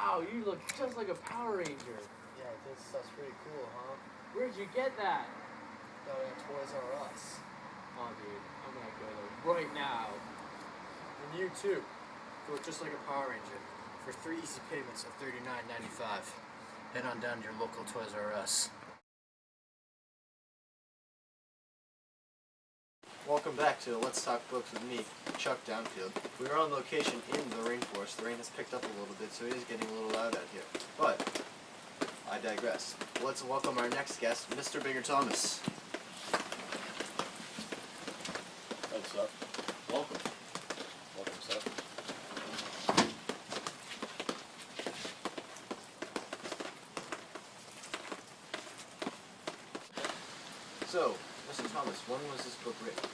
Wow, you look just like a Power Ranger. Yeah, this stuff's pretty cool, huh? Where'd you get that? Got it at Toys R Us. Oh, dude, I'm gonna go there right now. And you too. Feel just like a Power Ranger. For 3 easy payments of $39.95. Head on down to your local Toys R Us. Welcome back to Let's Talk Books with me, Chuck Downfield. We are on location in the rainforest. The rain has picked up a little bit, so it is getting a little loud out here. But I digress. Let's welcome our next guest, Mr. Bigger Thomas. What's up? Welcome. Welcome, sir. So, Mr. Thomas, when was this book written?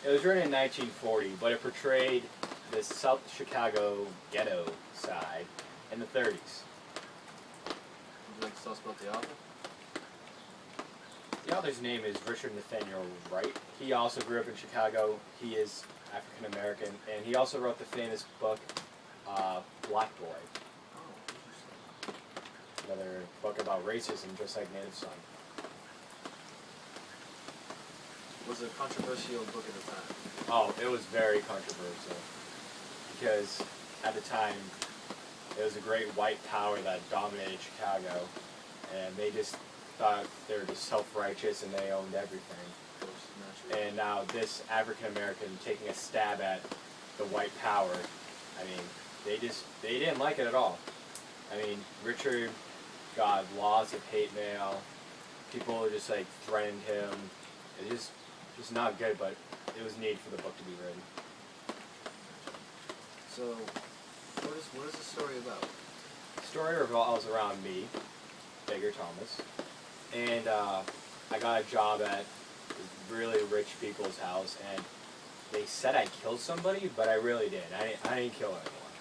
It was written in 1940, but it portrayed the South Chicago ghetto side in the 30s. Would you like to tell us about the author? The author's name is Richard Nathaniel Wright. He also grew up in Chicago. He is African American, and he also wrote the famous book Black Boy, Oh, interesting. another book about racism, just like Native Son. Was it a controversial book at the time? Oh, it was very controversial because at the time it was a great white power that dominated Chicago, and they just thought they were just self-righteous and they owned everything. Of course, naturally. And now this African American taking a stab at the white power, I mean, they didn't like it at all. I mean, Richard got laws of hate mail. People just like threatened him. It just not good, but it was needed for the book to be written. So, what is the story about? The story revolves around me, Bigger Thomas, and I got a job at really rich people's house, and they said I killed somebody, but I really didn't. I didn't kill anyone.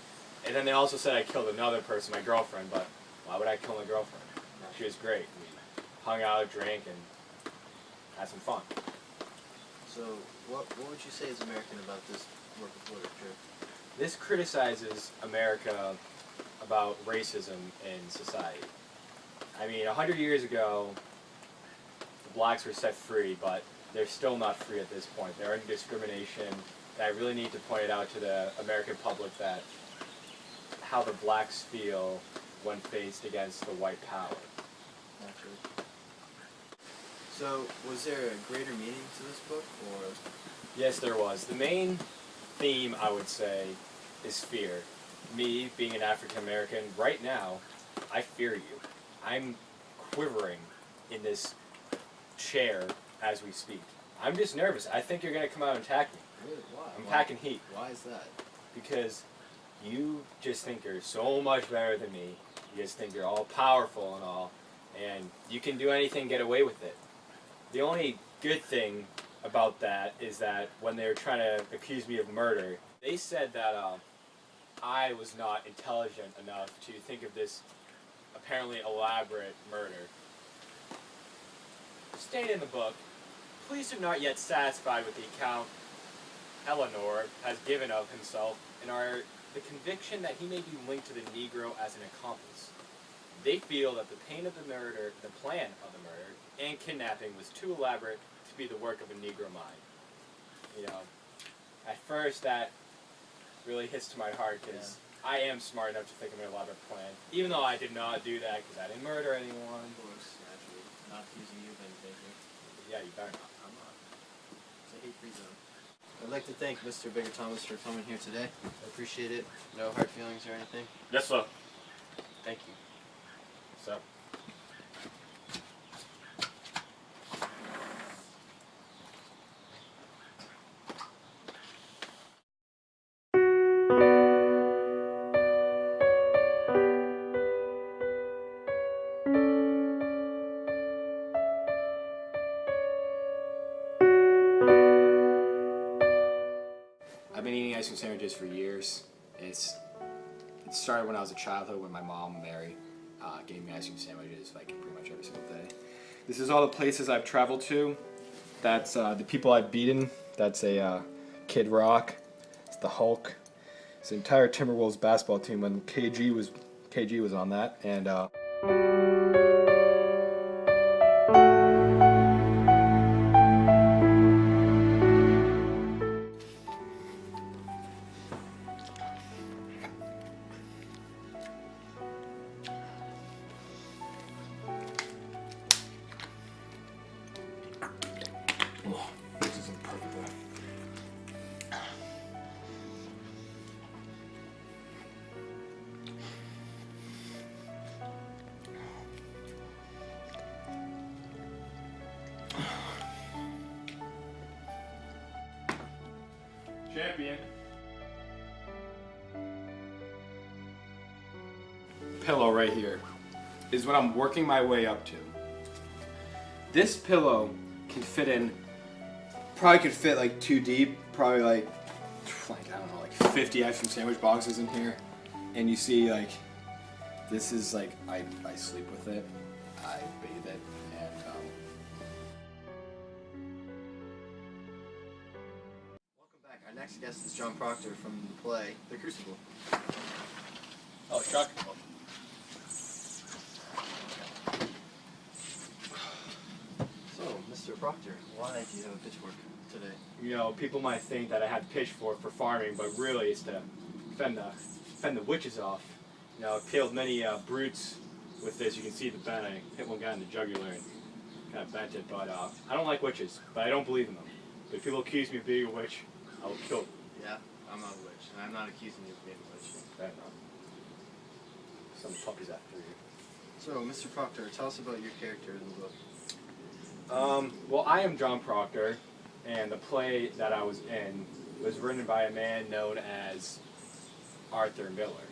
And then they also said I killed another person, my girlfriend, but why would I kill my girlfriend? She was great. We hung out, drank, and had some fun. So, what would you say is American about this work of literature? This criticizes America about racism in society. I mean, 100 years ago, the blacks were set free, but they're still not free at this point. They're under discrimination. And I really need to point it out to the American public that how the blacks feel when faced against the white power. Naturally. So, was there a greater meaning to this book, or? Yes, there was. The main theme, I would say, is fear. Me, being an African American, right now, I fear you. I'm quivering in this chair as we speak. I'm just nervous. I think you're going to come out and attack me. Really? Why? I'm packing heat. Why is that? Because you just think you're so much better than me. You just think you're all powerful and all, and you can do anything, get away with it. The only good thing about that is that when they were trying to accuse me of murder, they said that I was not intelligent enough to think of this apparently elaborate murder. Stated in the book, police are not yet satisfied with the account Eleanor has given of himself and are the conviction that he may be linked to the Negro as an accomplice. They feel that the pain of the murder, the plan of the murder, and kidnapping was too elaborate to be the work of a Negro mind. You know, at first that really hits to my heart because I am smart enough to think of an elaborate plan, even though I did not do that because I didn't murder anyone. Of course, naturally. Not accusing you of anything here. Yeah, you better not. I'm not. It's a hate-free zone. I'd like to thank Mr. Bigger Thomas for coming here today. I appreciate it. No hard feelings or anything. Yes, sir. Thank you. So. I've been eating ice cream sandwiches for years. It started when I was a childhood when my mom, Mary, gave me ice cream sandwiches like pretty much every single day. This is all the places I've traveled to. That's the people I've beaten. That's a Kid Rock. It's the Hulk. It's the entire Timberwolves basketball team when KG KG was on that, and oh, this isn't perfect. Champion. Pillow right here is what I'm working my way up to. This pillow can fit in, probably could fit like 2 deep, probably like I don't know, like 50 ice cream sandwich boxes in here. And you see, like, this is like, I sleep with it, I bathe it, and Welcome back. Our next guest is John Proctor from the play The Crucible. oh, Chuck. So, Mr. Proctor, why do you have a pitchfork today? You know, people might think that I had pitchfork for farming, but really it's to fend the witches off. You know, I've killed many brutes with this. You can see the bend. I hit one guy in the jugular and kind of bent it. But I don't like witches, but I don't believe in them. But if people accuse me of being a witch, I will kill them. Yeah, I'm not a witch, and I'm not accusing you of being a witch. Bad enough. Some puppies after you. So, Mr. Proctor, tell us about your character in the book. Well, I am John Proctor, and the play that I was in was written by a man known as Arthur Miller.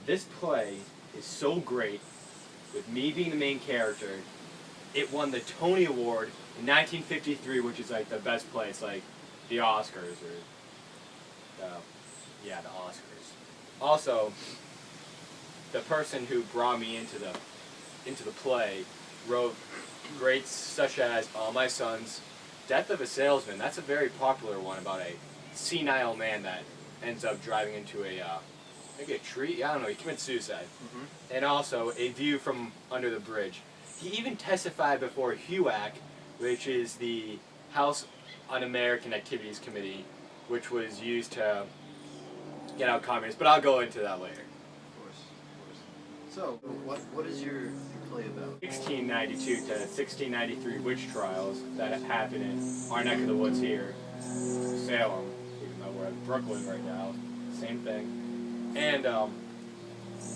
This play is so great, with me being the main character, it won the Tony Award in 1953, which is like the best play. It's like the Oscars, or the Oscars. Also, the person who brought me into the play wrote greats such as All My Sons, Death of a Salesman. That's a very popular one about a senile man that ends up driving into maybe a tree. I don't know. He commits suicide. Mm-hmm. And also A View from Under the Bridge. He even testified before HUAC, which is the House Un-American Activities Committee, which was used to get out communists. But I'll go into that later. Of course. So, what is your play about? 1692 to 1693 witch trials that happened in our neck of the woods here, Salem, even though we're in Brooklyn right now, same thing. And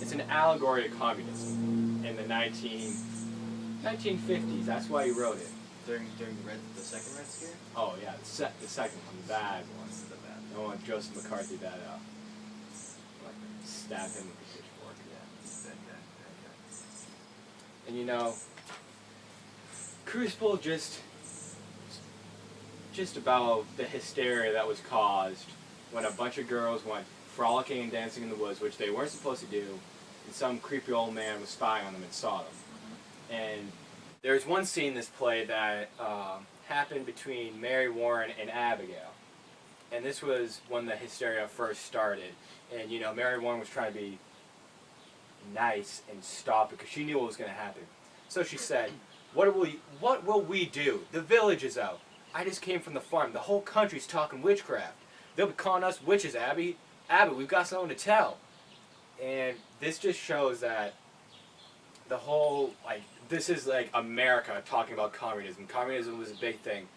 it's an allegory of communism in the 1950s. That's why he wrote it. During the second Red Scare? Oh yeah, the second one, the bad one. The bad. The one with Joseph McCarthy that stabbed him with a pitchfork. Yeah. Bad guy. And you know, Crucible just about the hysteria that was caused when a bunch of girls went frolicking and dancing in the woods, which they weren't supposed to do, and some creepy old man was spying on them and saw them. Mm-hmm. And there's one scene in this play that happened between Mary Warren and Abigail. And this was when the hysteria first started. And you know, Mary Warren was trying to be nice and stop it because she knew what was going to happen. So she said, what will we do? The village is out. I just came from the farm. The whole country's talking witchcraft. They'll be calling us witches, Abby. Abby, we've got something to tell. And this just shows that the whole, like, this is like America talking about communism. Communism was a big thing.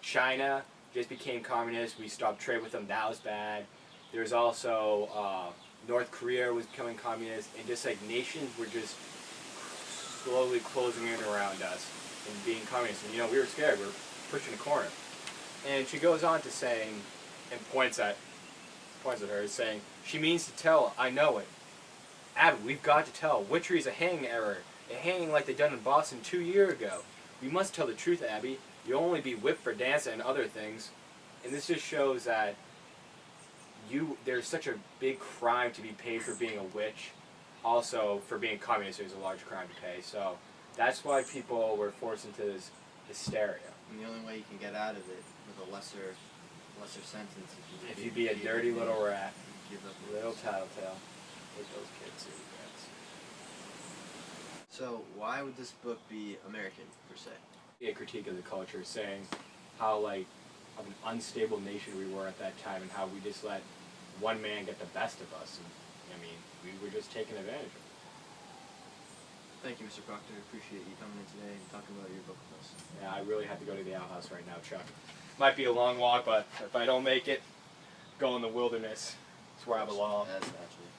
China just became communist. We stopped trade with them. That was bad. There's also North Korea was becoming communist, and just like nations were just slowly closing in around us and being communist. And you know, we were scared. We were pushing a corner. And she goes on to saying, and points at her, saying, she means to tell, I know it. Abby, we've got to tell. Witchery is a hanging error. A hanging like they done in Boston 2 years ago. We must tell the truth, Abby. You'll only be whipped for dancing and other things. And this just shows that there's such a big crime to be paid for being a witch. Also, for being communist, there's a large crime to pay. So that's why people were forced into this hysteria. And the only way you can get out of it with a lesser sentence If you be a dirty little rat, give up little tattletale, with those kids. So why would this book be American per se? A critique of the culture, saying how like of an unstable nation we were at that time, and how we just let one man get the best of us. And, I mean, we were just taken advantage of. Thank you, Mr. Proctor. Appreciate you coming in today and talking about your book with us. Yeah, I really have to go to the outhouse right now, Chuck. Might be a long walk, but if I don't make it, go in the wilderness. It's where I belong. As naturally.